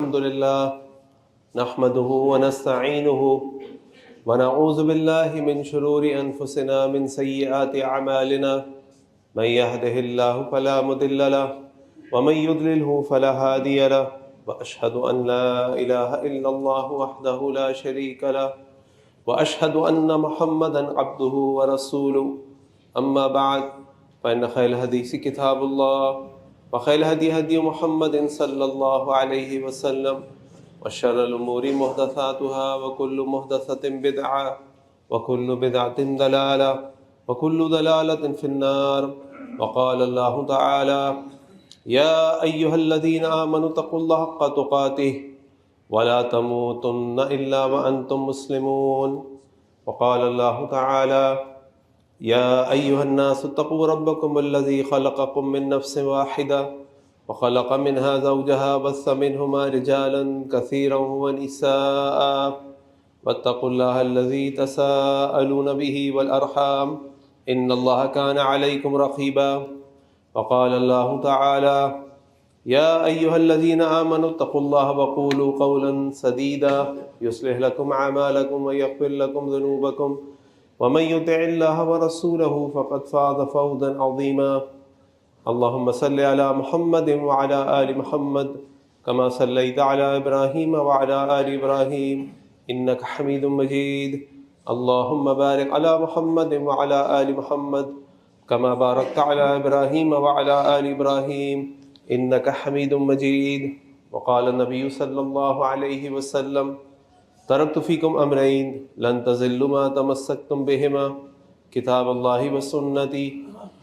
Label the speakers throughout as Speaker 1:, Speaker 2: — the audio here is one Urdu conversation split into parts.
Speaker 1: الحمد لله نحمده ونستعينه ونعوذ بالله من شرور أنفسنا من سيئات أعمالنا من يهده الله فلا مضل له ومن يضلله فلا هادي له وأشهد أن لا إله إلا الله وحده لا شريك له وأشهد أن محمدا عبده ورسوله أما بعد فإن خير الحديث كتاب الله وخير الهدي هدي محمد صلى الله عليه وسلم وشر الأمور محدثاتها وكل محدثة بدعة وكل بدعة ضلالة وكل ضلالة في النار. وقال الله تعالى: يا أيها الذين آمنوا اتقوا الله حق تقاته ولا تموتن إلا وأنتم مسلمون. وقال الله تعالى: يا أيها الناس اتقوا ربكم الذي خلقكم من نفس واحدة وخلق منها زوجها وبث منهما رجالا كثيرا ونساء واتقوا الله الذي تساءلون به والأرحام إن الله كان عليكم رقيبا. وقال الله تعالى: يا أيها الذين آمنوا اتقوا الله وقولوا قولا سديدا يصلح لكم أعمالكم ويغفر لكم ذنوبكم ومن يطع الله ورسوله فقد فاز فوزا عظيما. اللهم صل على محمد وعلى آل محمد كما صليت على إبراهيم وعلى آل إبراهيم إنك حميد مجيد. اللهم بارك على محمد وعلى آل محمد كما باركت على إبراهيم وعلى آل إبراهيم إنك حميد مجيد. وقال النبي صلى الله عليه وسلم: تركت فيكم أمرين لن تضلوا ما تمسكتم بهما كتاب الله وسنتي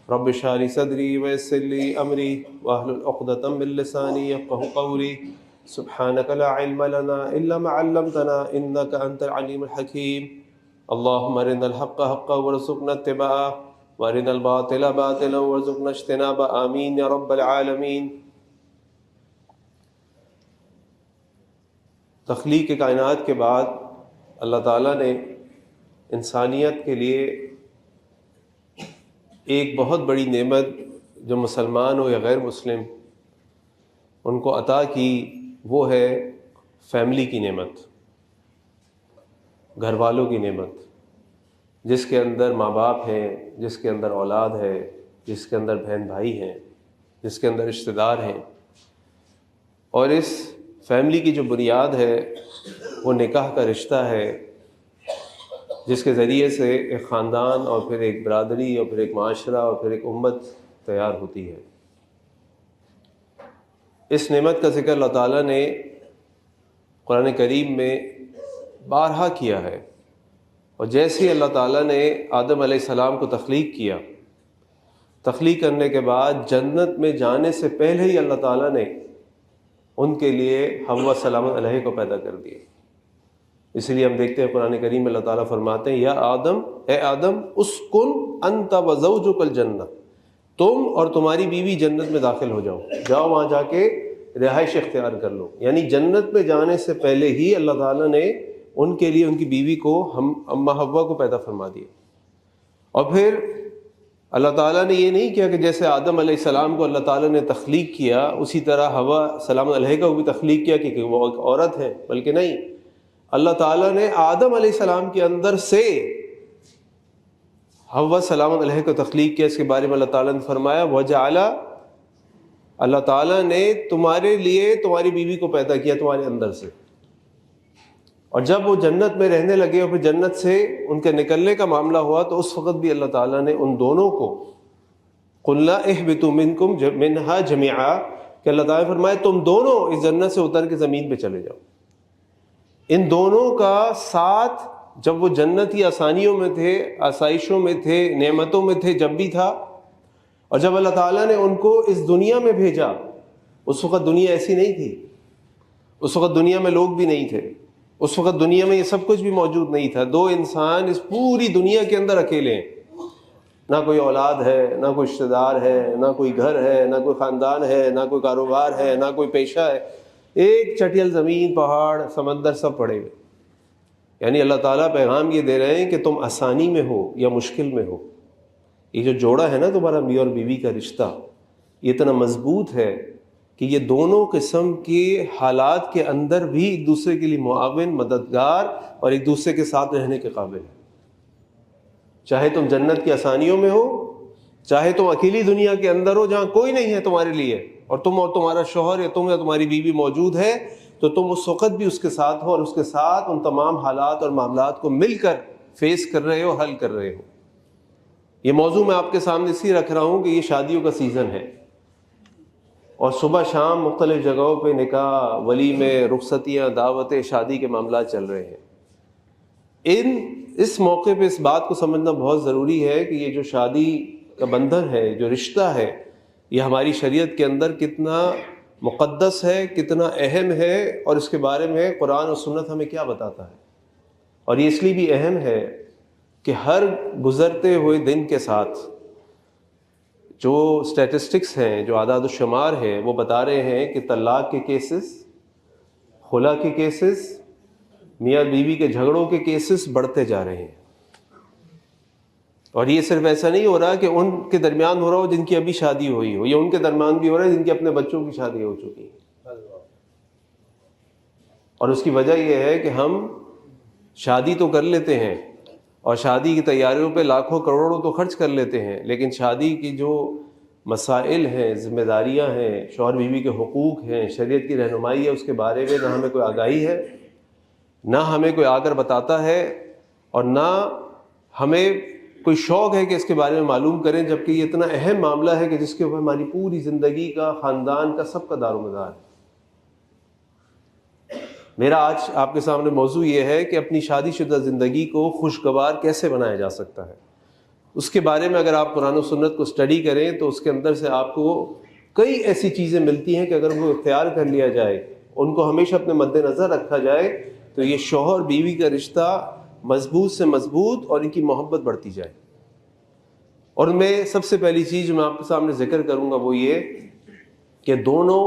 Speaker 1: رب اشرح لي صدري ويسر لي أمري واحلل عقدة من لساني يفقهوا قولي. سبحانك لا علم لنا إلا ما علمتنا إنك أنت العليم الحكيم. اللهم أرنا الحق حقا وارزقنا اتباعه وارنا الباطل باطلا وارزقنا اجتنابه آمين يا رب العالمین. تخلیق کائنات کے بعد اللہ تعالیٰ نے انسانیت کے لیے ایک بہت بڑی نعمت جو مسلمان ہو یا غیر مسلم ان کو عطا کی، وہ ہے فیملی کی نعمت، گھر والوں کی نعمت، جس کے اندر ماں باپ ہیں، جس کے اندر اولاد ہے، جس کے اندر بہن بھائی ہیں، جس کے اندر رشتہ دار ہیں. اور اس فیملی کی جو بنیاد ہے وہ نکاح کا رشتہ ہے، جس کے ذریعے سے ایک خاندان اور پھر ایک برادری اور پھر ایک معاشرہ اور پھر ایک امت تیار ہوتی ہے. اس نعمت کا ذکر اللہ تعالیٰ نے قرآن کریم میں بارہا کیا ہے. اور جیسے ہی اللہ تعالیٰ نے آدم علیہ السلام کو تخلیق کیا، تخلیق کرنے کے بعد جنت میں جانے سے پہلے ہی اللہ تعالیٰ نے ان کے لیے حوا سلام علیہ کو پیدا کر دیا. اس لیے ہم دیکھتے ہیں قرآن کریم میں اللہ تعالیٰ فرماتے ہیں: یا آدم، اے آدم، اسکن انت وزوجک الجنہ، تم اور تمہاری بیوی جنت میں داخل ہو جاؤ، جاؤ وہاں جا کے رہائش اختیار کر لو. یعنی جنت میں جانے سے پہلے ہی اللہ تعالیٰ نے ان کے لیے ان کی بیوی کو اماں حوا کو پیدا فرما دیا. اور پھر اللہ تعالیٰ نے یہ نہیں کیا کہ جیسے آدم علیہ السلام کو اللہ تعالیٰ نے تخلیق کیا اسی طرح حوا سلام علیہ کو بھی تخلیق کیا کہ وہ ایک عورت ہے، بلکہ نہیں، اللہ تعالیٰ نے آدم علیہ السلام کے اندر سے حوا سلام علیہ کو تخلیق کیا. اس کے بارے میں اللہ تعالیٰ نے فرمایا: وجعل، اللہ تعالیٰ نے تمہارے لیے تمہاری بیوی کو پیدا کیا تمہارے اندر سے. اور جب وہ جنت میں رہنے لگے اور پھر جنت سے ان کے نکلنے کا معاملہ ہوا تو اس وقت بھی اللہ تعالیٰ نے ان دونوں کو قلنا اہبطوا منکم منہا جمیعا، کہ اللہ تعالیٰ نے فرمایا تم دونوں اس جنت سے اتر کے زمین پہ چلے جاؤ. ان دونوں کا ساتھ جب وہ جنتی آسانیوں میں تھے، آسائشوں میں تھے، نعمتوں میں تھے، جب بھی تھا، اور جب اللہ تعالیٰ نے ان کو اس دنیا میں بھیجا، اس وقت دنیا ایسی نہیں تھی، اس وقت دنیا میں لوگ بھی نہیں تھے، اس وقت دنیا میں یہ سب کچھ بھی موجود نہیں تھا. دو انسان اس پوری دنیا کے اندر اکیلے ہیں، نہ کوئی اولاد ہے، نہ کوئی رشتہ دار ہے، نہ کوئی گھر ہے، نہ کوئی خاندان ہے، نہ کوئی کاروبار ہے، نہ کوئی پیشہ ہے. ایک چٹیل زمین، پہاڑ، سمندر سب پڑے ہوئے. یعنی اللہ تعالیٰ پیغام یہ دے رہے ہیں کہ تم آسانی میں ہو یا مشکل میں ہو، یہ جو جوڑا ہے نا تمہارا میاں اور بیوی کا رشتہ، یہ اتنا مضبوط ہے کہ یہ دونوں قسم کے حالات کے اندر بھی ایک دوسرے کے لیے معاون، مددگار اور ایک دوسرے کے ساتھ رہنے کے قابل ہیں. چاہے تم جنت کی آسانیوں میں ہو، چاہے تم اکیلی دنیا کے اندر ہو جہاں کوئی نہیں ہے تمہارے لیے، اور تم اور تمہارا شوہر یا تم یا تمہاری بیوی موجود ہے، تو تم اس وقت بھی اس کے ساتھ ہو اور اس کے ساتھ ان تمام حالات اور معاملات کو مل کر فیس کر رہے ہو، حل کر رہے ہو. یہ موضوع میں آپ کے سامنے اس لیے رکھ رہا ہوں کہ یہ شادیوں کا سیزن ہے، اور صبح شام مختلف جگہوں پہ نکاح، ولیمے، رخصتیاں، دعوتیں، شادی کے معاملات چل رہے ہیں. اس موقع پہ اس بات کو سمجھنا بہت ضروری ہے کہ یہ جو شادی کا بندھن ہے، جو رشتہ ہے، یہ ہماری شریعت کے اندر کتنا مقدس ہے، کتنا اہم ہے، اور اس کے بارے میں قرآن اور سنت ہمیں کیا بتاتا ہے. اور یہ اس لیے بھی اہم ہے کہ ہر گزرتے ہوئے دن کے ساتھ جو اسٹیٹسٹکس ہیں، جو اعداد و شمار ہیں، وہ بتا رہے ہیں کہ طلاق کے کیسز، خلا کے کیسز، میاں بیوی کے جھگڑوں کے کیسز بڑھتے جا رہے ہیں. اور یہ صرف ایسا نہیں ہو رہا کہ ان کے درمیان ہو رہا ہو جن کی ابھی شادی ہوئی ہو، یہ ان کے درمیان بھی ہو رہا ہے جن کے اپنے بچوں کی شادی ہو چکی ہے. اور اس کی وجہ یہ ہے کہ ہم شادی تو کر لیتے ہیں اور شادی کی تیاریوں پہ لاکھوں کروڑوں تو خرچ کر لیتے ہیں، لیکن شادی کی جو مسائل ہیں، ذمہ داریاں ہیں، شوہر بیوی کے حقوق ہیں، شریعت کی رہنمائی ہے، اس کے بارے میں نہ ہمیں کوئی آگاہی ہے، نہ ہمیں کوئی آ کر بتاتا ہے، اور نہ ہمیں کوئی شوق ہے کہ اس کے بارے میں معلوم کریں، جبکہ یہ اتنا اہم معاملہ ہے کہ جس کے اوپر ہماری پوری زندگی کا، خاندان کا، سب کا دار و مدار ہے. میرا آج آپ کے سامنے موضوع یہ ہے کہ اپنی شادی شدہ زندگی کو خوشگوار کیسے بنایا جا سکتا ہے. اس کے بارے میں اگر آپ قرآن و سنت کو اسٹڈی کریں تو اس کے اندر سے آپ کو کئی ایسی چیزیں ملتی ہیں کہ اگر ان کو اختیار کر لیا جائے، ان کو ہمیشہ اپنے مد نظر رکھا جائے، تو یہ شوہر بیوی کا رشتہ مضبوط سے مضبوط اور ان کی محبت بڑھتی جائے. اور میں سب سے پہلی چیز جو میں آپ کے سامنے ذکر کروں گا وہ یہ کہ دونوں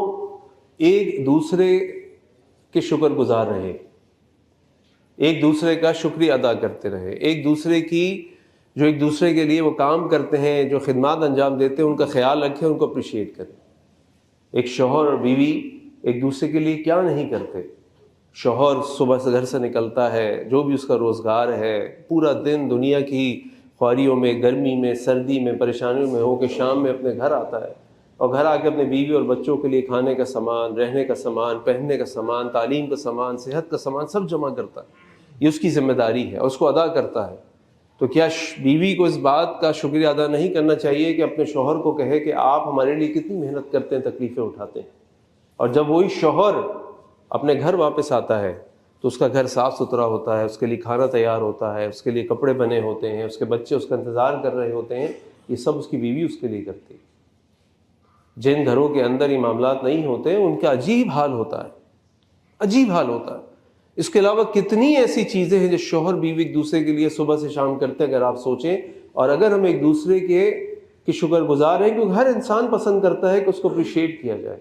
Speaker 1: ایک دوسرے کے شکر گزار رہے، ایک دوسرے کا شکریہ ادا کرتے رہے، ایک دوسرے کی جو ایک دوسرے کے لیے وہ کام کرتے ہیں، جو خدمات انجام دیتے ہیں، ان کا خیال رکھیں، ان کو اپریشیٹ کریں. ایک شوہر اور بیوی ایک دوسرے کے لیے کیا نہیں کرتے. شوہر صبح سے گھر سے نکلتا ہے، جو بھی اس کا روزگار ہے، پورا دن دنیا کی خواریوں میں، گرمی میں، سردی میں، پریشانیوں میں ہو کے شام میں اپنے گھر آتا ہے، اور گھر آ کے اپنے بیوی اور بچوں کے لیے کھانے کا سامان، رہنے کا سامان، پہننے کا سامان، تعلیم کا سامان، صحت کا سامان سب جمع کرتا ہے. یہ اس کی ذمہ داری ہے اور اس کو ادا کرتا ہے. تو کیا بیوی کو اس بات کا شکریہ ادا نہیں کرنا چاہیے کہ اپنے شوہر کو کہے کہ آپ ہمارے لیے کتنی محنت کرتے ہیں، تکلیفیں اٹھاتے ہیں. اور جب وہی شوہر اپنے گھر واپس آتا ہے تو اس کا گھر صاف ستھرا ہوتا ہے، اس کے لیے کھانا تیار ہوتا ہے، اس کے لیے کپڑے بنے ہوتے ہیں، اس کے بچے اس کا انتظار کر رہے ہوتے ہیں. یہ سب اس کی بیوی اس کے لیے کرتی ہے. جن گھروں کے اندر یہ معاملات نہیں ہوتے ان کا عجیب حال ہوتا ہے، عجیب حال ہوتا ہے. اس کے علاوہ کتنی ایسی چیزیں ہیں جو شوہر بیوی ایک دوسرے کے لیے صبح سے شام کرتے ہیں، اگر آپ سوچیں. اور اگر ہم ایک دوسرے کے شکر گزار ہیں، کیونکہ ہر انسان پسند کرتا ہے کہ اس کو اپریشیٹ کیا جائے،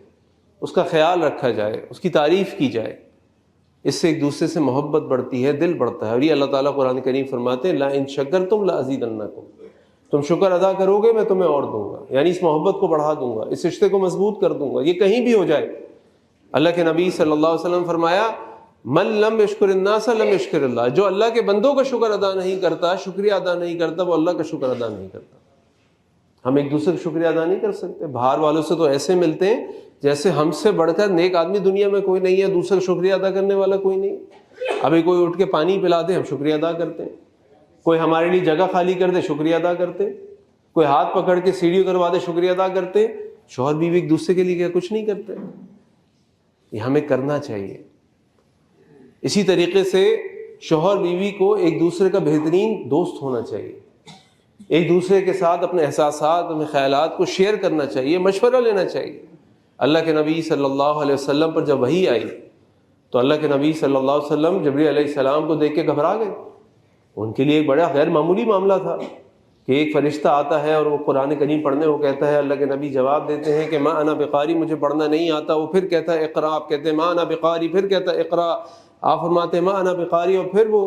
Speaker 1: اس کا خیال رکھا جائے، اس کی تعریف کی جائے. اس سے ایک دوسرے سے محبت بڑھتی ہے، دل بڑھتا ہے. اور یہ اللہ تعالیٰ قرآن کریم فرماتے ہیں لَئِن شَكَرْتُمْ لَأَزِيدَنَّكُمْ، تم شکر ادا کرو گے میں تمہیں اور دوں گا. یعنی اس محبت کو بڑھا دوں گا، اس رشتے کو مضبوط کر دوں گا، یہ کہیں بھی ہو جائے. اللہ کے نبی صلی اللہ علیہ وسلم فرمایا من لم یشکر الناس لم یشکر اللہ، جو اللہ کے بندوں کا شکر ادا نہیں کرتا، شکریہ ادا نہیں کرتا، وہ اللہ کا شکر ادا نہیں کرتا. ہم ایک دوسرے کا شکریہ ادا نہیں کر سکتے. باہر والوں سے تو ایسے ملتے ہیں جیسے ہم سے بڑھ کر نیک آدمی دنیا میں کوئی نہیں ہے، دوسرے کا شکریہ ادا کرنے والا کوئی نہیں. ابھی کوئی اٹھ کے پانی پلا دے ہم شکریہ ادا کرتے ہیں، کوئی ہمارے لیے جگہ خالی کر دے شکریہ ادا کرتے ہیں، کوئی ہاتھ پکڑ کے سیڑھی اتروا دے شکریہ ادا کرتے ہیں. شوہر بیوی ایک دوسرے کے لیے کیا کچھ نہیں کرتے؟ یہ ہمیں کرنا چاہیے. اسی طریقے سے شوہر بیوی کو ایک دوسرے کا بہترین دوست ہونا چاہیے، ایک دوسرے کے ساتھ اپنے احساسات، اپنے خیالات کو شیئر کرنا چاہیے، مشورہ لینا چاہیے. اللہ کے نبی صلی اللہ علیہ وسلم پر جب وحی آئی تو اللہ کے نبی صلی اللہ علیہ وسلم جبرائیل علیہ السلام کو دیکھ کے گھبرا گئے. ان کے لیے ایک بڑا غیر معمولی معاملہ تھا کہ ایک فرشتہ آتا ہے اور وہ قرآن کریم پڑھنے کو کہتا ہے. اللہ کے نبی جواب دیتے ہیں کہ ما انا بقاری، مجھے پڑھنا نہیں آتا. وہ پھر کہتا ہے اقرا، آپ کہتے ہیں ما انا بقاری، پھر کہتا ہے اقرا، آپ فرماتے ہیں ما انا بقاری، اور پھر وہ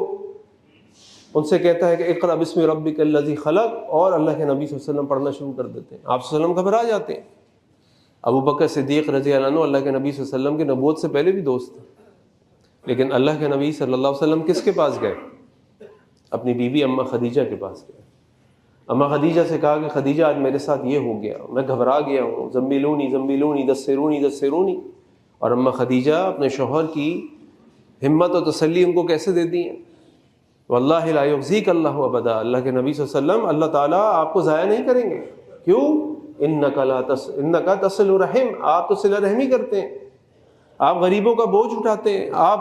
Speaker 1: ان سے کہتا ہے کہ اقرا بسم ربک الذی خلق، اور اللہ کے نبی صلی اللہ علیہ وسلم پڑھنا شروع کر دیتے ہیں. آپ صلی اللہ علیہ وسلم گھبرا جاتے ہیں. ابو بکر صدیق رضی اللہ عنہ اللہ کے نبی صلی اللہ علیہ وسلم کے نبوت سے پہلے بھی دوست تھے، لیکن اللہ کے نبی صلی اللہ علیہ وسلم کس کے پاس گئے؟ اپنی بیوی اماں خدیجہ کے پاس گئے۔ اماں خدیجہ سے کہا کہ خدیجہ آج میرے ساتھ یہ ہو گیا، میں گھبرا گیا ہوں، زملونی زملونی دثرونی دثرونی۔ اور اماں خدیجہ اپنے شوہر کی ہمت و تسلی ان کو کیسے دیتی ہیں؟ واللہ لا یخزیک اللہ ابدا، اللہ کے نبی صلی اللہ علیہ وسلم اللہ تعالیٰ آپ کو ضائع نہیں کریں گے۔ کیوں؟ انک تصل الرحم، آپ تو صلہ رحمی کرتے ہیں، آپ غریبوں کا بوجھ اٹھاتے ہیں، آپ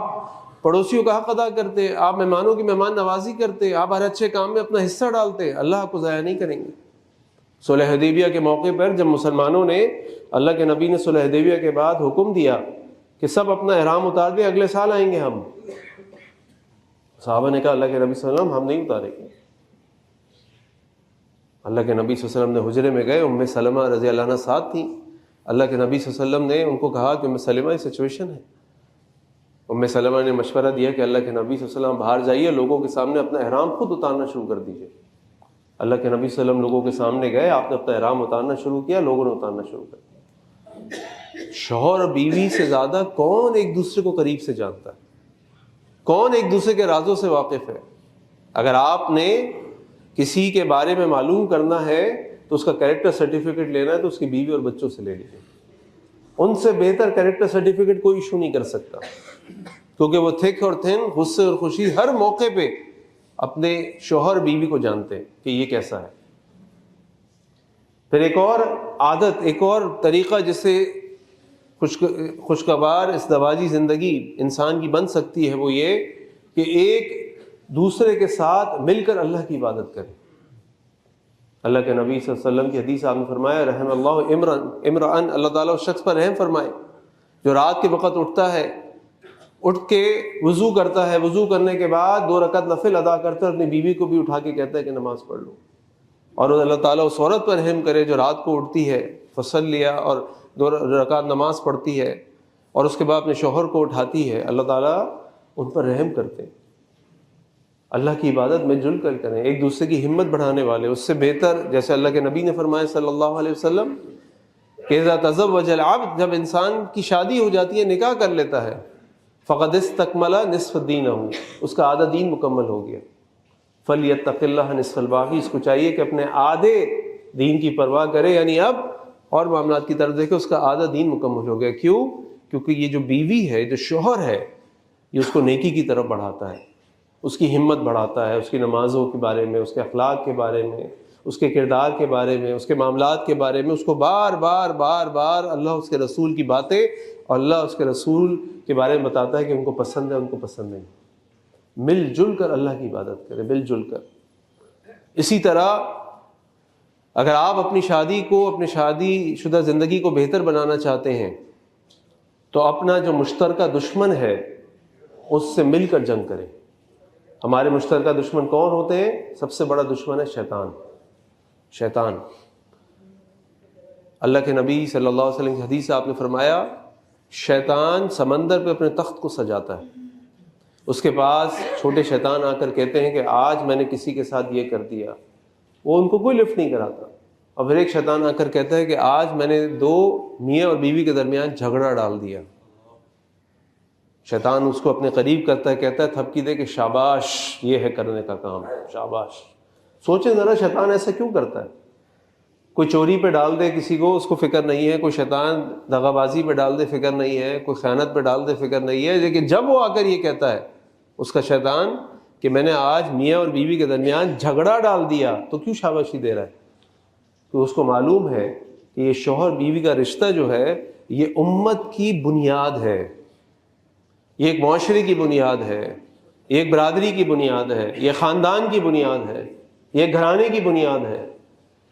Speaker 1: پڑوسیوں کا حق ادا کرتے ہیں، آپ مہمانوں کی مہمان نوازی کرتے ہیں، آپ ہر اچھے کام میں اپنا حصہ ڈالتے ہیں، اللہ آپ کو ضائع نہیں کریں گے۔ صلح حدیبیہ کے موقع پر جب مسلمانوں نے، اللہ کے نبی نے صلح حدیبیہ کے بعد حکم دیا کہ سب اپنا احرام اتار دیں، اگلے سال آئیں گے ہم، صحابہ نے کہا اللہ کے نبی صلی اللہ علیہ وسلم ہم نہیں اتاریں گے۔ اللہ کے نبی صلی اللہ علیہ وسلم نے حجرے میں گئے، ام سلمہ رضی اللہ عنہ ساتھ تھیں، اللہ کے نبی صلی اللہ علیہ وسلم نے ان کو کہا کہ ام سلمہ یہ سچویشن ہے۔ ام سلمہ نے مشورہ دیا کہ اللہ کے نبی صلی اللہ علیہ وسلم باہر جائیے، لوگوں کے سامنے اپنا احرام خود اتارنا شروع کر دیجیے۔ اللہ کے نبی صلی اللہ علیہ وسلم لوگوں کے سامنے گئے، آپ نے اپنا احرام اتارنا شروع کیا، لوگوں نے اتارنا شروع کر دیا۔ شوہر اور بیوی سے زیادہ کون ایک دوسرے کو قریب سے جانتا ہے؟ کون ایک دوسرے کے رازوں سے واقف ہے؟ اگر آپ نے کسی کے بارے میں معلوم کرنا ہے تو اس کا کریکٹر سرٹیفکیٹ لینا ہے تو اس کی بیوی اور بچوں سے لے لیجیے، ان سے بہتر کریکٹر سرٹیفکیٹ کوئی ایشو نہیں کر سکتا، کیونکہ وہ تھک اور تھن، غصے اور خوشی، ہر موقع پہ اپنے شوہر بیوی کو جانتے ہیں کہ یہ کیسا ہے۔ پھر ایک اور عادت، ایک اور طریقہ جس سے خوشگوار ازدواجی زندگی انسان کی بن سکتی ہے، وہ یہ کہ ایک دوسرے کے ساتھ مل کر اللہ کی عبادت کرے۔ اللہ کے نبی صلی اللہ علیہ وسلم کی حدیث آپ نے فرمایا رحم اللہ امرأن، اللہ تعالیٰ اس شخص پر رحم فرمائے جو رات کے وقت اٹھتا ہے، اٹھ کے وضو کرتا ہے، وضو کرنے کے بعد 2 رکعت نفل ادا کرتا ہے، اپنی بیوی کو بھی اٹھا کے کہتا ہے کہ نماز پڑھ لو۔ اور اللہ تعالیٰ اس عورت پر رحم کرے جو رات کو اٹھتی ہے، فصل لیا اور 2 رکعت نماز پڑھتی ہے اور اس کے بعد اپنے شوہر کو اٹھاتی ہے، اللہ تعالیٰ ان پر رحم کرتے ہیں۔ اللہ کی عبادت مل جل کر کریں، ایک دوسرے کی ہمت بڑھانے والے، اس سے بہتر جیسے اللہ کے نبی نے فرمایا صلی اللہ علیہ وسلم کہ اذا تزوج العبد، جب انسان کی شادی ہو جاتی ہے، نکاح کر لیتا ہے، فقد استکمل نصف دینہ، اس کا آدھا دین مکمل ہو گیا۔ فلیتق اللہ نصف الباقی، اس کو چاہیے کہ اپنے آدھے دین کی پرواہ کرے، یعنی اب اور معاملات کی طرف دیکھے، اس کا آدھا دین مکمل ہو گیا۔ کیوں؟ کیونکہ یہ جو بیوی ہے، جو شوہر ہے، یہ اس کو نیکی کی طرف بڑھاتا ہے، اس کی ہمت بڑھاتا ہے، اس کی نمازوں کے بارے میں، اس کے اخلاق کے بارے میں، اس کے کردار کے بارے میں، اس کے معاملات کے بارے میں، اس کو بار بار بار بار اللہ اس کے رسول کی باتیں اور اللہ اس کے رسول کے بارے میں بتاتا ہے کہ ان کو پسند ہے، ان کو پسند نہیں۔ مل جل کر اللہ کی عبادت کرے، مل جل کر۔ اسی طرح اگر آپ اپنی شادی کو، اپنی شادی شدہ زندگی کو بہتر بنانا چاہتے ہیں تو اپنا جو مشترکہ دشمن ہے اس سے مل کر جنگ کریں۔ ہمارے مشترکہ دشمن کون ہوتے ہیں؟ سب سے بڑا دشمن ہے شیطان۔ اللہ کے نبی صلی اللہ علیہ وسلم کی حدیث سے آپ نے فرمایا شیطان سمندر پہ اپنے تخت کو سجاتا ہے، اس کے پاس چھوٹے شیطان آ کر کہتے ہیں کہ آج میں نے کسی کے ساتھ یہ کر دیا، وہ ان کو کوئی لفٹ نہیں کراتا، اور پھر ایک شیطان آ کر کہتا ہے کہ آج میں نے 2 میاں اور بیوی کے درمیان جھگڑا ڈال دیا۔ شیطان اس کو اپنے قریب کرتا ہے، کہتا ہے تھپکی دے کہ شاباش، یہ ہے کرنے کا کام، شاباش۔ سوچیں ذرا شیطان ایسا کیوں کرتا ہے؟ کوئی چوری پہ ڈال دے کسی کو، اس کو فکر نہیں ہے، کوئی شیطان دغا بازی پہ ڈال دے، فکر نہیں ہے، کوئی خیانت پہ ڈال دے، فکر نہیں ہے، لیکن جب وہ آ کر یہ کہتا ہے اس کا شیطان کہ میں نے آج میاں اور بیوی کے درمیان جھگڑا ڈال دیا، تو کیوں شاباشی دے رہا ہے؟ تو اس کو معلوم ہے کہ یہ شوہر بیوی کا رشتہ جو ہے یہ امت کی بنیاد ہے، یہ ایک معاشرے کی بنیاد ہے، یہ ایک برادری کی بنیاد ہے، یہ خاندان کی بنیاد ہے، یہ گھرانے کی بنیاد ہے۔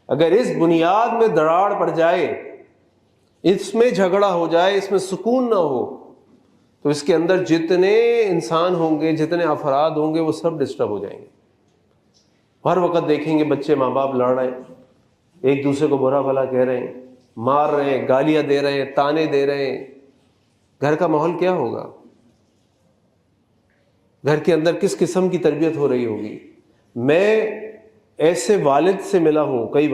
Speaker 1: اگر اس بنیاد میں دراڑ پڑ جائے، اس میں جھگڑا ہو جائے، اس میں سکون نہ ہو، تو اس کے اندر جتنے انسان ہوں گے، جتنے افراد ہوں گے، وہ سب ڈسٹرب ہو جائیں گے۔ ہر وقت دیکھیں گے بچے ماں باپ لڑ رہے ہیں، ایک دوسرے کو برا بھلا کہہ رہے ہیں، مار رہے ہیں، گالیاں دے رہے ہیں، تانے دے رہے ہیں، گھر کا ماحول کیا ہوگا؟ گھر کے اندر کس قسم کی تربیت ہو رہی ہوگی؟ میں ایسے والد سے ملا ہوں، کئی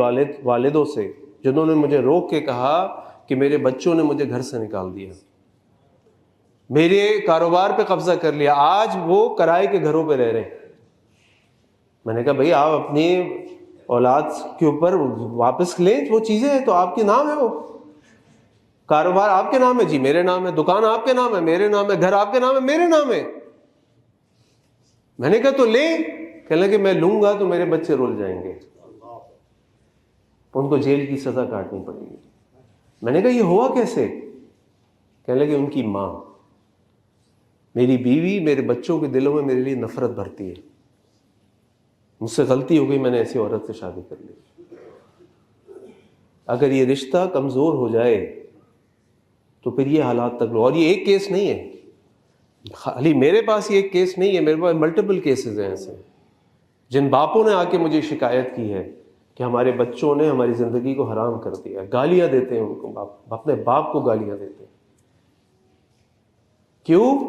Speaker 1: والدوں سے، جنہوں نے مجھے روک کے کہا کہ میرے بچوں نے مجھے گھر سے نکال دیا، میرے کاروبار پہ قبضہ کر لیا، آج وہ کرائے کے گھروں پہ رہ رہے ہیں۔ میں نے کہا بھئی آپ اپنی اولاد کے اوپر واپس لیں، وہ چیزیں ہیں تو آپ کے نام ہے، وہ کاروبار آپ کے نام ہے، جی میرے نام ہے، دکان آپ کے نام ہے، میرے نام ہے، گھر آپ کے نام ہے، میرے نام ہے۔ میں نے کہا تو لیں، کہنے لگے میں لوں گا تو میرے بچے رول جائیں گے، ان کو جیل کی سزا کاٹنی پڑے گی۔ میں نے کہا یہ ہوا کیسے؟ کہنے لگے ان کی ماں، میری بیوی میرے بچوں کے دلوں میں میرے لیے نفرت بھرتی ہے، مجھ سے غلطی ہو گئی، میں نے ایسی عورت سے شادی کر لی۔ اگر یہ رشتہ کمزور ہو جائے تو پھر یہ حالات تک لو۔ اور یہ ایک کیس نہیں ہے، خالی میرے پاس یہ ایک کیس نہیں ہے، میرے پاس ملٹیپل کیسز ہیں ایسے، جن باپوں نے آ کے مجھے شکایت کی ہے کہ ہمارے بچوں نے ہماری زندگی کو حرام کر دیا، گالیاں دیتے ہیں ان کو، اپنے باپ کو گالیاں دیتے ہیں۔ کیوں؟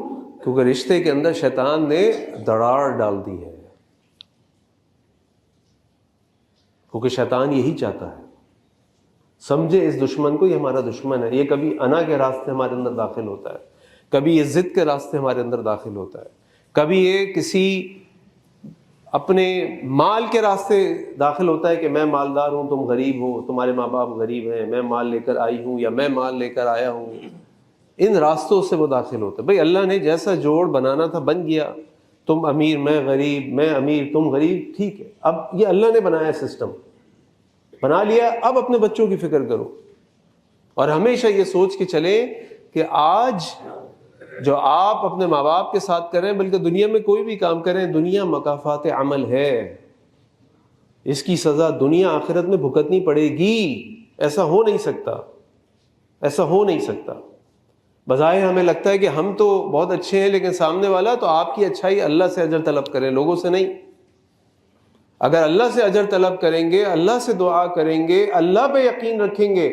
Speaker 1: کیونکہ رشتے کے اندر شیطان نے دراڑ ڈال دی ہے، کیونکہ شیطان یہی چاہتا ہے، سمجھے اس دشمن کو، یہ ہمارا دشمن ہے۔ یہ کبھی انا کے راستے ہمارے اندر داخل ہوتا ہے، کبھی یہ ضد کے راستے ہمارے اندر داخل ہوتا ہے، کبھی یہ کسی اپنے مال کے راستے داخل ہوتا ہے کہ میں مالدار ہوں، تم غریب ہو، تمہارے ماں باپ غریب ہیں، میں مال لے کر آئی ہوں یا میں مال لے کر آیا ہوں، ان راستوں سے وہ داخل ہوتا ہے۔ بھئی اللہ نے جیسا جوڑ بنانا تھا بن گیا، تم امیر میں غریب، میں امیر تم غریب، ٹھیک ہے، اب یہ اللہ نے بنایا سسٹم، بنا لیا، اب اپنے بچوں کی فکر کرو۔ اور ہمیشہ یہ سوچ کے چلیں کہ آج جو آپ اپنے ماں باپ کے ساتھ کریں، بلکہ دنیا میں کوئی بھی کام کریں، دنیا مکافات عمل ہے، اس کی سزا دنیا آخرت میں بھگتنی پڑے گی، ایسا ہو نہیں سکتا، ایسا ہو نہیں سکتا۔ بظاہر ہمیں لگتا ہے کہ ہم تو بہت اچھے ہیں، لیکن سامنے والا تو آپ کی اچھائی اللہ سے اجر طلب کرے، لوگوں سے نہیں۔ اگر اللہ سے اجر طلب کریں گے، اللہ سے دعا کریں گے، اللہ پہ یقین رکھیں گے،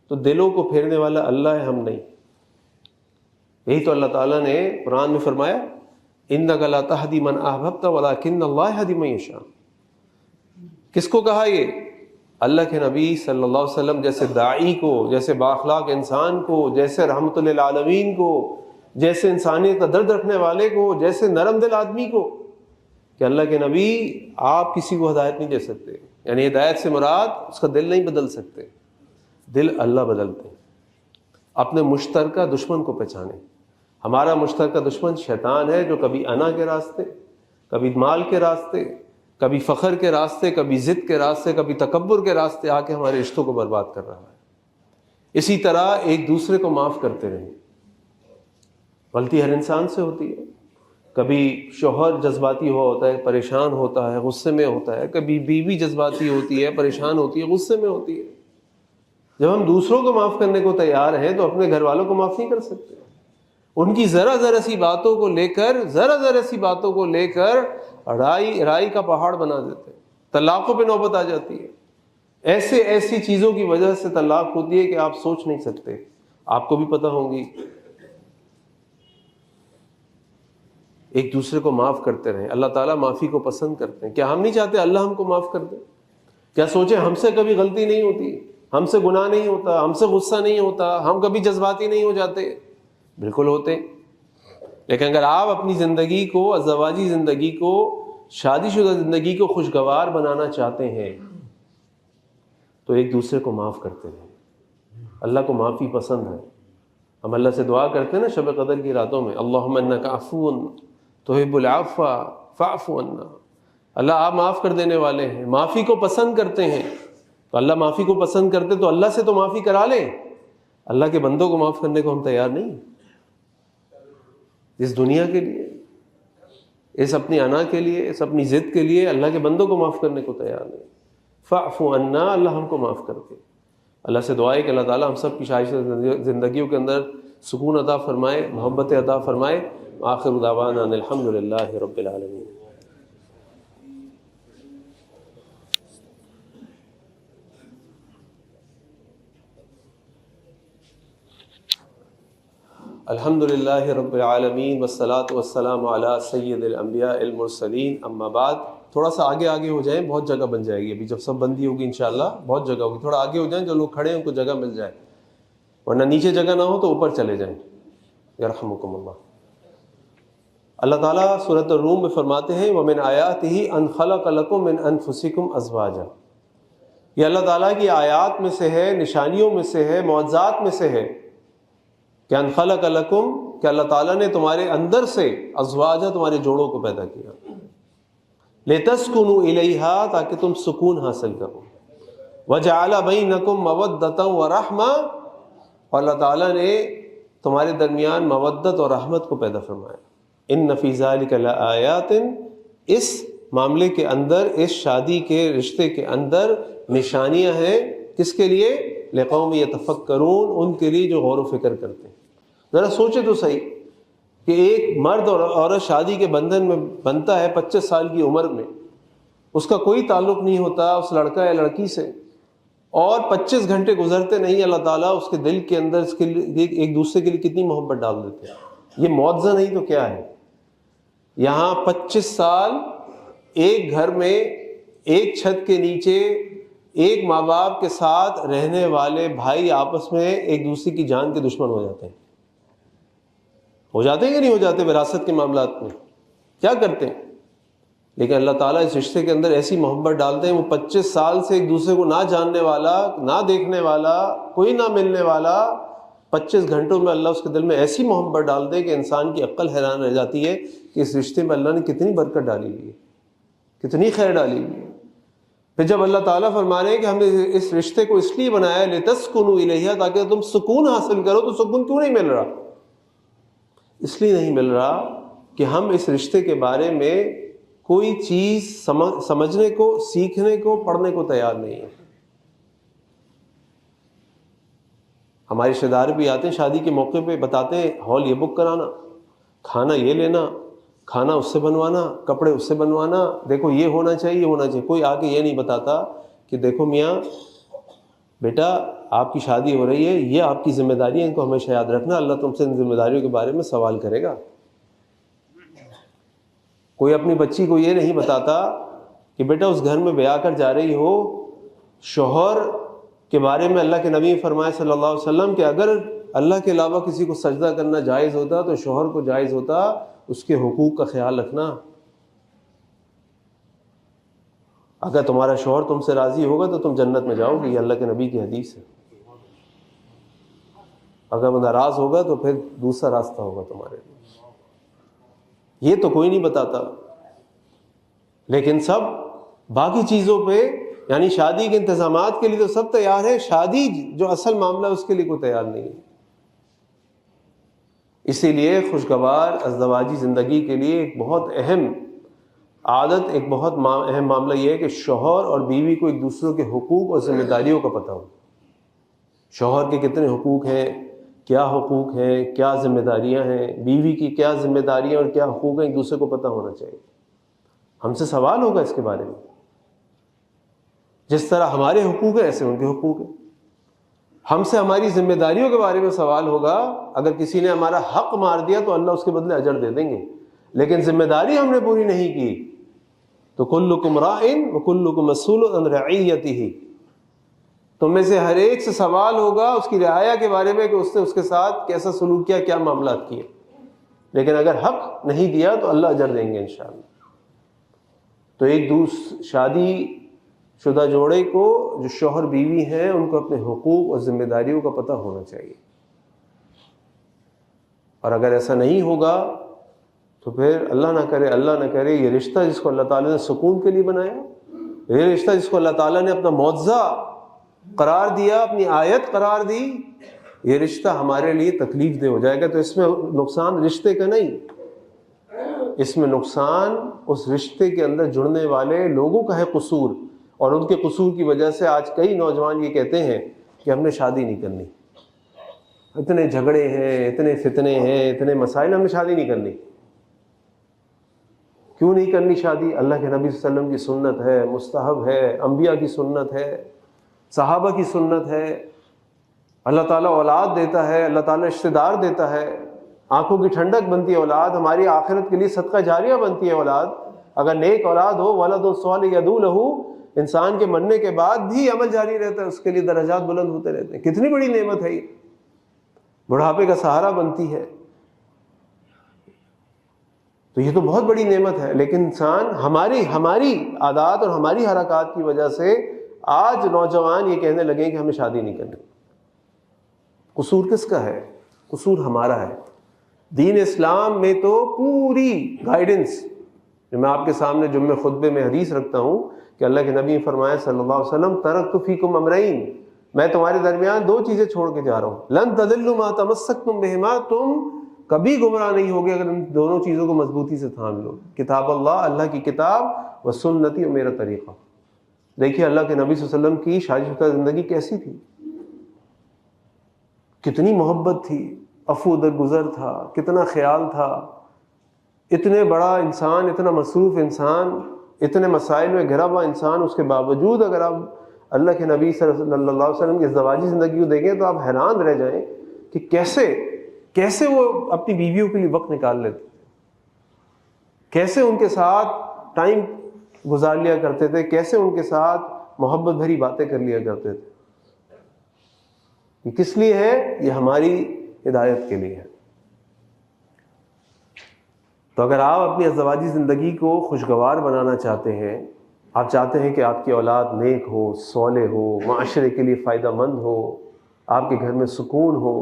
Speaker 1: تو دلوں کو پھیرنے والا اللہ ہے، ہم نہیں۔ یہی تو اللہ تعالیٰ نے قرآن میں فرمایا اِنَّكَ لَا تَهْدِي مَنْ أَحْبَبْتَ وَلَكِنَّ اللَّهَ يَهْدِي مَن يَشَاءُ۔ کس کو کہا یہ؟ اللہ کے نبی صلی اللہ علیہ وسلم جیسے داعی کو، جیسے بااخلاق انسان کو، جیسے رحمت للعالمین کو، جیسے انسانیت کا درد رکھنے والے کو، جیسے نرم دل آدمی کو، کہ اللہ کے نبی آپ کسی کو ہدایت نہیں دے سکتے، یعنی ہدایت سے مراد اس کا دل نہیں بدل سکتے، دل اللہ بدلتے ہیں۔ اپنے مشترکہ دشمن کو پہچانیں۔ ہمارا مشترکہ دشمن شیطان ہے، جو کبھی انا کے راستے، کبھی مال کے راستے، کبھی فخر کے راستے، کبھی ضد کے راستے، کبھی تکبر کے راستے آ کے ہمارے رشتوں کو برباد کر رہا ہے۔ اسی طرح ایک دوسرے کو معاف کرتے رہیں۔ غلطی ہر انسان سے ہوتی ہے، کبھی شوہر جذباتی ہوا ہوتا ہے، پریشان ہوتا ہے، غصے میں ہوتا ہے، کبھی بیوی جذباتی ہوتی ہے، پریشان ہوتی ہے، غصے میں ہوتی ہے۔ جب ہم دوسروں کو معاف کرنے کو تیار ہیں تو اپنے گھر والوں کو معاف نہیں کر سکتے۔ ان کی ذرا سی باتوں کو لے کر رائی کا پہاڑ بنا دیتے ہیں، طلاقوں پہ نوبت آ جاتی ہے۔ ایسی چیزوں کی وجہ سے طلاق ہوتی ہے کہ آپ سوچ نہیں سکتے، آپ کو بھی پتہ ہوں گی۔ ایک دوسرے کو معاف کرتے رہیں، اللہ تعالیٰ معافی کو پسند کرتے ہیں۔ کیا ہم نہیں چاہتے اللہ ہم کو معاف کر دے؟ کیا سوچیں ہم سے کبھی غلطی نہیں ہوتی، ہم سے گناہ نہیں ہوتا، ہم سے غصہ نہیں ہوتا، ہم کبھی جذباتی نہیں ہو جاتے؟ بالکل ہوتے۔ لیکن اگر آپ اپنی زندگی کو، ازدواجی زندگی کو، شادی شدہ زندگی کو خوشگوار بنانا چاہتے ہیں تو ایک دوسرے کو معاف کرتے ہیں۔ اللہ کو معافی پسند ہے۔ ہم اللہ سے دعا کرتے ہیں نا شب قدر کی راتوں میں، اللہم انک عفو تحب العفو فاعف عنا۔ اللہ آپ معاف کر دینے والے ہیں، معافی کو پسند کرتے ہیں۔ تو اللہ معافی کو پسند کرتے تو اللہ سے تو معافی کرا لیں۔ اللہ کے بندوں کو معاف کرنے کو ہم تیار نہیں، اس دنیا کے لیے، اس اپنی انا کے لیے، اس اپنی ضد کے لیے اللہ کے بندوں کو معاف کرنے کو تیار نہیں۔ فاعف عنا، اللہ ہم کو معاف کر دے۔ اللہ سے دعا ہے کہ اللہ تعالیٰ ہم سب کی شائستہ زندگیوں کے اندر سکون عطا فرمائے، محبت عطا فرمائے۔ آخر دعوانا ان الحمدللہ رب العالمین۔ الحمدللہ رب العالمین والصلاة والسلام علی سید الانبیاء المرسلین، اما بعد۔ تھوڑا سا آگے ہو جائیں، بہت جگہ بن جائے گی، ابھی جب سب بندی ہوگی انشاءاللہ بہت جگہ ہوگی، تھوڑا آگے ہو جائیں، جو لوگ کھڑے ہیں ان کو جگہ مل جائے۔ ورنہ نیچے جگہ نہ ہو تو اوپر چلے جائیں. یرحمکم اللہ. اللہ تعالیٰ سورۃ الروم میں فرماتے ہیں وَمِنْ آیَاتِهِ أَنْ خَلَقَ لَكُم مِّنْ أَنفُسِكُمْ أَزْوَاجًا. یہ اللہ تعالیٰ کی آیات میں سے ہے، نشانیوں میں سے ہے، معجزات میں سے ہے کہ ان خلق لکم، کہ اللہ تعالیٰ نے تمہارے اندر سے ازواجہ، تمہارے جوڑوں کو پیدا کیا، لتسکنوا الیہا، تاکہ تم سکون حاصل کرو، وجعل بینکم مودۃ ورحمہ، اور اللہ تعالیٰ نے تمہارے درمیان مودت اور رحمت کو پیدا فرمایا. ان فی ذلک لآیات، اس معاملے کے اندر، اس شادی کے رشتے کے اندر نشانیاں ہیں. کس کے لیے؟ لقوم یتفکرون، ان کے لیے جو غور و فکر کرتے ہیں. ذرا سوچے تو صحیح کہ ایک مرد اور عورت شادی کے بندھن میں بنتا ہے 25 سال کی عمر میں، اس کا کوئی تعلق نہیں ہوتا اس لڑکا یا لڑکی سے، اور 25 گھنٹے گزرتے نہیں، اللہ تعالیٰ اس کے دل کے اندر اس کے لیے ایک دوسرے کے لیے کتنی محبت ڈال دیتے ہیں. یہ معجزہ نہیں تو کیا ہے؟ یہاں 25 سال ایک گھر میں، ایک چھت کے نیچے، ایک ماں باپ کے ساتھ رہنے والے بھائی آپس میں ایک دوسرے کی جان کے دشمن ہو جاتے ہیں. ہو جاتے ہیں کہ نہیں ہو جاتے؟ وراثت کے معاملات میں کیا کرتے ہیں؟ لیکن اللہ تعالیٰ اس رشتے کے اندر ایسی محبت ڈالتے ہیں، وہ 25 سال سے ایک دوسرے کو نہ جاننے والا، نہ دیکھنے والا، کوئی نہ ملنے والا، 25 گھنٹوں میں اللہ اس کے دل میں ایسی محبت ڈال دے کہ انسان کی عقل حیران رہ جاتی ہے کہ اس رشتے میں اللہ نے کتنی برکت ڈالی ہوئی ہے، کتنی خیر ڈالی ہوئی ہے. پھر جب اللہ تعالیٰ فرما رہے ہیں کہ ہم نے اس رشتے کو اس لیے بنایا لتسکنوا الیہا، تاکہ تم سکون حاصل کرو، تو سکون کیوں نہیں مل رہا؟ اس لیے نہیں مل رہا کہ ہم اس رشتے کے بارے میں کوئی چیز سمجھنے کو، سیکھنے کو، پڑھنے کو تیار نہیں ہے. ہمارے رشتے دار بھی آتے ہیں شادی کے موقع پہ، بتاتے ہیں ہال یہ بک کرانا، کھانا یہ لینا، کھانا اس سے بنوانا، کپڑے اس سے بنوانا، دیکھو یہ ہونا چاہیے، یہ ہونا چاہیے. کوئی آ کے یہ نہیں بتاتا کہ دیکھو میاں بیٹا آپ کی شادی ہو رہی ہے، یہ آپ کی ذمہ داری ہے، ان کو ہمیشہ یاد رکھنا، اللہ تم سے ان ذمہ داریوں کے بارے میں سوال کرے گا. کوئی اپنی بچی کو یہ نہیں بتاتا کہ بیٹا اس گھر میں بیاہ کر جا رہی ہو، شوہر کے بارے میں اللہ کے نبی فرمائے صلی اللہ علیہ وسلم کہ اگر اللہ کے علاوہ کسی کو سجدہ کرنا جائز ہوتا تو شوہر کو جائز ہوتا، اس کے حقوق کا خیال رکھنا. اگر تمہارا شوہر تم سے راضی ہوگا تو تم جنت میں جاؤ گے، یہ اللہ کے نبی کی حدیث ہے. اگر وہ ناراض ہوگا تو پھر دوسرا راستہ ہوگا تمہارے لیے. یہ تو کوئی نہیں بتاتا، لیکن سب باقی چیزوں پہ، یعنی شادی کے انتظامات کے لیے تو سب تیار ہے، شادی جو اصل معاملہ ہے اس کے لیے کوئی تیار نہیں ہے. اسی لیے خوشگوار ازدواجی زندگی کے لیے ایک بہت اہم عادت، ایک بہت اہم معاملہ یہ ہے کہ شوہر اور بیوی کو ایک دوسرے کے حقوق اور ذمہ داریوں کا پتہ ہو. شوہر کے کتنے حقوق ہیں، کیا حقوق ہیں، کیا ذمہ داریاں ہیں، بیوی کی کیا ذمہ داریاں اور کیا حقوق ہیں، ایک دوسرے کو پتہ ہونا چاہیے. ہم سے سوال ہوگا اس کے بارے میں. جس طرح ہمارے حقوق ہیں ایسے ان کے حقوق ہیں. ہم سے ہماری ذمہ داریوں کے بارے میں سوال ہوگا. اگر کسی نے ہمارا حق مار دیا تو اللہ اس کے بدلے اجر دے دیں گے، لیکن ذمہ داری ہم نے پوری نہیں کی تو کلکم راعٍ وکلکم مسئول عن رعیتہ، تم میں سے ہر ایک سے سوال ہوگا اس کی رعایا کے بارے میں کہ اس نے اس کے ساتھ کیسا سلوک کیا، کیا معاملات کیے. لیکن اگر حق نہیں دیا تو اللہ اجر دیں گے انشاءاللہ. تو ایک شادی شدہ جوڑے کو، جو شوہر بیوی ہیں، ان کو اپنے حقوق اور ذمہ داریوں کا پتہ ہونا چاہیے. اور اگر ایسا نہیں ہوگا تو پھر اللہ نہ کرے یہ رشتہ جس کو اللہ تعالیٰ نے سکون کے لیے بنایا، یہ رشتہ جس کو اللہ تعالیٰ نے اپنا معجزہ قرار دیا، اپنی آیت قرار دی، یہ رشتہ ہمارے لیے تکلیف دہ ہو جائے گا. تو اس میں نقصان رشتے کا نہیں، اس میں نقصان اس رشتے کے اندر جڑنے والے لوگوں کا ہے قصور. اور ان کے قصور کی وجہ سے آج کئی نوجوان یہ کہتے ہیں کہ ہم نے شادی نہیں کرنی، اتنے جھگڑے ہیں، اتنے فتنے ہیں، اتنے مسائل، ہم نے شادی نہیں کرنی. کیوں نہیں کرنی شادی؟ اللہ کے نبی صلی اللہ علیہ وسلم کی سنت ہے، مستحب ہے، انبیاء کی سنت ہے، صحابہ کی سنت ہے. اللہ تعالیٰ اولاد دیتا ہے، اللہ تعالیٰ رشتہ دار دیتا ہے، آنکھوں کی ٹھنڈک بنتی ہے اولاد، ہماری آخرت کے لیے صدقہ جاریہ بنتی ہے اولاد. اگر نیک اولاد ہو، ولد صالح یدعو لہ، انسان کے مرنے کے بعد بھی عمل جاری رہتا ہے، اس کے لیے درجات بلند ہوتے رہتے ہیں. کتنی بڑی نعمت ہے یہ. بڑھاپے کا سہارا بنتی ہے. تو یہ تو بہت بڑی نعمت ہے. لیکن انسان ہماری عادات اور ہماری حرکات کی وجہ سے آج نوجوان یہ کہنے لگے کہ ہمیں شادی نہیں کرنی. قصور کس کا ہے؟ قصور ہمارا ہے. دین اسلام میں تو پوری گائیڈنس، جو میں آپ کے سامنے جمعہ خطبے میں حدیث رکھتا ہوں کہ اللہ کے نبی نے فرمایا صلی اللہ علیہ وسلم، ترکت فیکم امرین، میں تمہارے درمیان دو چیزیں چھوڑ کے جا رہا ہوں، لن تضلوا ما تمسکتم بہما، تم کبھی گمراہ نہیں ہوگے اگر ان دونوں چیزوں کو مضبوطی سے تھام لو، کتاب اللہ کی کتاب و سنتی، اور میرا طریقہ. دیکھیے اللہ کے نبی صلی اللہ علیہ وسلم کی شادی شدہ زندگی کیسی تھی، کتنی محبت تھی، عفو درگزر تھا، کتنا خیال تھا. اتنے بڑا انسان، اتنا مصروف انسان، اتنے مسائل میں گھرا ہوا انسان، اس کے باوجود اگر آپ اللہ کے نبی صلی اللہ علیہ وسلم کی ازدواجی زندگی کو دیکھیں تو آپ حیران رہ جائیں کہ کیسے وہ اپنی بیویوں کے لیے وقت نکال لیتے تھے، کیسے ان کے ساتھ ٹائم گزار لیا کرتے تھے، کیسے ان کے ساتھ محبت بھری باتیں کر لیا کرتے تھے. یہ کس لیے ہے؟ یہ ہماری ہدایت کے لیے ہے. تو اگر آپ اپنی ازدواجی زندگی کو خوشگوار بنانا چاہتے ہیں، آپ چاہتے ہیں کہ آپ کی اولاد نیک ہو، صالح ہو، معاشرے کے لیے فائدہ مند ہو، آپ کے گھر میں سکون ہو،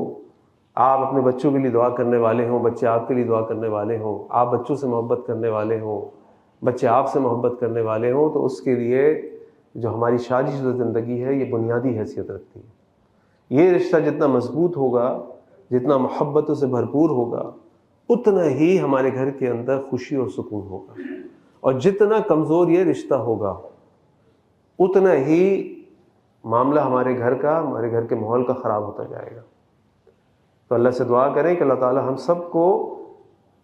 Speaker 1: آپ اپنے بچوں کے لیے دعا کرنے والے ہوں، بچے آپ کے لیے دعا کرنے والے ہوں، آپ بچوں سے محبت کرنے والے ہوں، بچے آپ سے محبت کرنے والے ہوں، تو اس کے لیے جو ہماری شادی شدہ زندگی ہے یہ بنیادی حیثیت رکھتی ہے. یہ رشتہ جتنا مضبوط ہوگا، جتنا محبتوں سے بھرپور ہوگا، اتنا ہی ہمارے گھر کے اندر خوشی اور سکون ہوگا. اور جتنا کمزور یہ رشتہ ہوگا، اتنا ہی معاملہ ہمارے گھر کے ماحول کا خراب ہوتا جائے گا. تو اللہ سے دعا کریں کہ اللہ تعالی ہم سب کو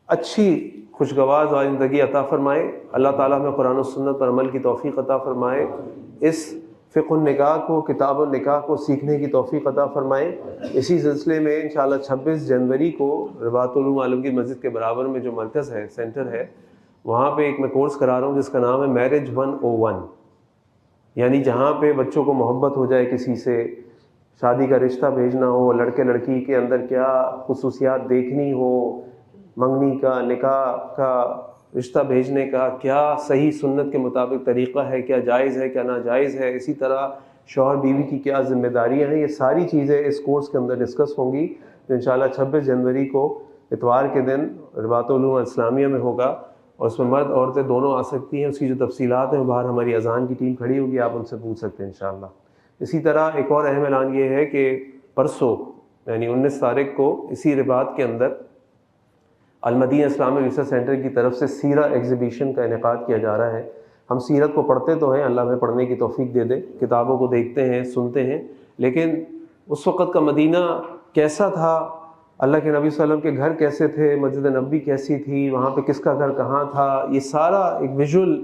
Speaker 1: اچھی خوشگوار زندگی عطا فرمائے. اللہ تعالیٰ ہمیں قرآن و سنت پر عمل کی توفیق عطا فرمائے. اس فقہ النکاح کو، کتاب النکاح کو سیکھنے کی توفیق عطا فرمائے. اسی سلسلے میں انشاءاللہ 26 جنوری کو رباط العلوم عالمگیر مسجد کے برابر میں جو مرکز ہے، سینٹر ہے، وہاں پہ ایک میں کورس کرا رہا ہوں جس کا نام ہے میرج 101. یعنی جہاں پہ بچوں کو محبت ہو جائے کسی سے، شادی کا رشتہ بھیجنا ہو، لڑکے لڑکی کے اندر کیا خصوصیات دیکھنی ہو، منگنی کا، نکاح کا، رشتہ بھیجنے کا کیا صحیح سنت کے مطابق طریقہ ہے، کیا جائز ہے، کیا ناجائز ہے، اسی طرح شوہر بیوی کی کیا ذمہ داریاں ہیں، یہ ساری چیزیں اس کورس کے اندر ڈسکس ہوں گی. جو انشاءاللہ 26 جنوری کو اتوار کے دن رباط العلوم اسلامیہ میں ہوگا، اور اس میں مرد عورتیں دونوں آ سکتی ہیں. اس کی جو تفصیلات ہیں باہر ہماری اذان کی ٹیم کھڑی ہوگی، آپ ان سے پوچھ سکتے ہیں انشاءاللہ. اسی طرح ایک اور اہم اعلان یہ ہے کہ پرسوں یعنی 19 تاریخ کو اسی رباط کے اندر المدینہ اسلامی ریسرچ سینٹر کی طرف سے سیرہ ایگزیبیشن کا انعقاد کیا جا رہا ہے. ہم سیرت کو پڑھتے تو ہیں، اللہ ہمیں پڑھنے کی توفیق دے دے، کتابوں کو دیکھتے ہیں، سنتے ہیں، لیکن اس وقت کا مدینہ کیسا تھا، اللہ کے نبی صلی اللہ علیہ وسلم کے گھر کیسے تھے، مسجد نبوی کیسی تھی، وہاں پہ کس کا گھر کہاں تھا، یہ سارا ایک ویژول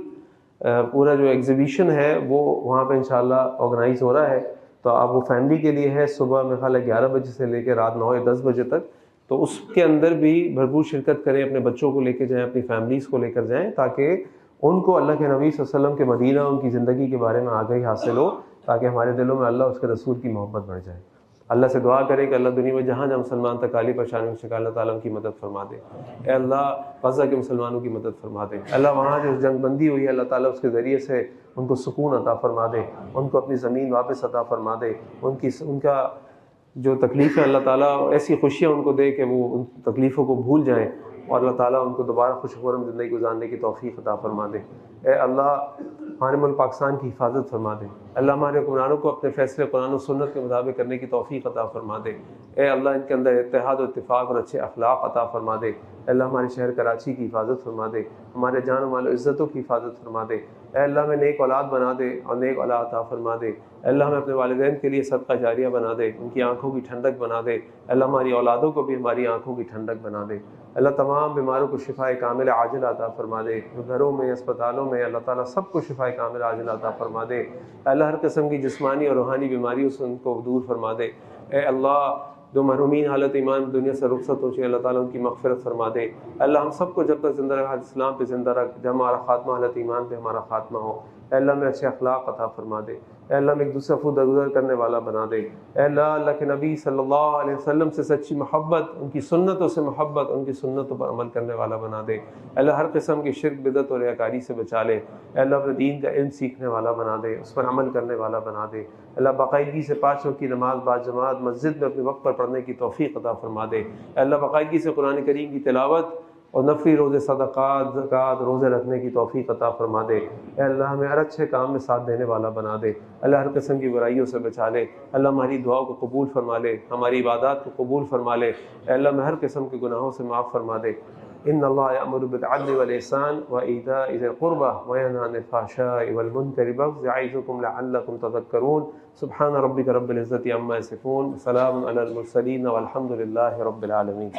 Speaker 1: پورا جو ایگزیبیشن ہے وہ وہاں پہ انشاءاللہ آرگنائز ہو رہا ہے. تو آپ وہ فیملی کے لیے ہے، صبح میں خیال ہے 11 بجے سے لے کے رات 9 یا 10 بجے تک. تو اس کے اندر بھی بھرپور شرکت کریں، اپنے بچوں کو لے کے جائیں، اپنی فیملیز کو لے کر جائیں، تاکہ ان کو اللہ کے نبی صلی اللہ علیہ وسلم کے مدینہ، ان کی زندگی کے بارے میں آگاہی حاصل ہو، تاکہ ہمارے دلوں میں اللہ اس کے رسول کی محبت بڑھ جائے. اللہ سے دعا کریں کہ اللہ دنیا میں جہاں جہاں مسلمان تکالیف پریشانی میں شکا، اللہ تعالیٰ ان کی مدد فرما دے. اے اللہ غزہ کے مسلمانوں کی مدد فرما دے. اللہ وہاں جو جنگ بندی ہوئی ہے، اللہ تعالیٰ اس کے ذریعے سے ان کو سکون عطا فرما دے، ان کو اپنی زمین واپس عطا فرما دے. ان کا جو تکلیف ہے اللہ تعالیٰ ایسی خوشیاں ان کو دے کہ وہ ان تکلیفوں کو بھول جائیں، اور اللہ تعالیٰ ان کو دوبارہ خوش خرم زندگی گزارنے کی توفیق عطا فرما دے. اے اللہ ہمارے ملک پاکستان کی حفاظت فرما دے. اللہ ہمارے حکمرانوں کو اپنے فیصلے قرآن و سنت کے مطابق کرنے کی توفیق عطا فرما دے. اے اللہ ان کے اندر اتحاد و اتفاق اور اچھے اخلاق عطا فرما دے. اللہ ہمارے شہر کراچی کی حفاظت فرما دے، ہمارے جان و مال و عزتوں کی حفاظت فرما دے. اے اللہ ہمیں نیک اولاد بنا دے اور نیک اولاد عطا فرما دے. اے اللہ ہمیں اپنے والدین کے لیے صدقہ جاریہ بنا دے، ان کی آنکھوں کی ٹھنڈک بنا دے. اللہ ہماری اولادوں کو بھی ہماری آنکھوں کی ٹھنڈک بنا دے. اللہ تمام بیماروں کو شفاء کامل عاجل عطا فرما دے. گھروں میں، اسپتالوں میں اللہ تعالیٰ سب کو شفاء کامل عاجل عطا فرما دے. اللہ ہر قسم کی جسمانی اور روحانی بیماریوں سے ان کو دور فرما دے. اے اللہ جو محرومین حالت ایمان دنیا سے رخصت ہو چکے، اللہ تعالیٰ ان کی مغفرت فرما دے. اللہ ہم سب کو جب تک زندہ رکھا اسلام پہ زندہ رکھ، جب ہمارا خاتمہ حالت ایمان پہ ہمارا خاتمہ ہو. اے اللہ میں اچھے اخلاق عطا فرما دے، اے اللہ میں ایک دوسرے کو درگزر کرنے والا بنا دے، اے اللہ کے نبی صلی اللہ علیہ وسلم سے سچی محبت، ان کی سنتوں سے محبت، ان کی سنتوں پر عمل کرنے والا بنا دے، اے اللہ ہر قسم کی شرک بدعت اور ریاکاری سے بچا لے، اے اللہ اپنے دین کا علم سیکھنے والا بنا دے، اس پر عمل کرنے والا بنا دے، اللہ باقاعدگی سے 5 وقت کی نماز باجماعت مسجد میں اپنے وقت پر پڑھنے کی توفیق عطا فرما دے، اے اللہ باقاعدگی سے قرآن کریم کی تلاوت اور نفلی روزے صدقات زکوٰۃ روزے رکھنے کی توفیق عطا فرما دے، اے اللہ ہمیں ہر اچھے کام میں ساتھ دینے والا بنا دے، اللہ ہر قسم کی برائیوں سے بچا لے، اللہ ہماری دعاؤں کو قبول فرما لے، ہماری عبادات کو قبول فرما لے، اے اللہ ہمیں ہر قسم کے گناہوں سے معاف فرما دے۔ ان اللہ یأمر بالعدل والإحسان وإیتاء ذی القربى وینہی عن الفحشاء والمنکر والبغی یعظکم لعلکم تذکرون۔ سبحان ربک رب العزة عما یصفون، سلام علی المرسلین والحمد للہ رب العالمین۔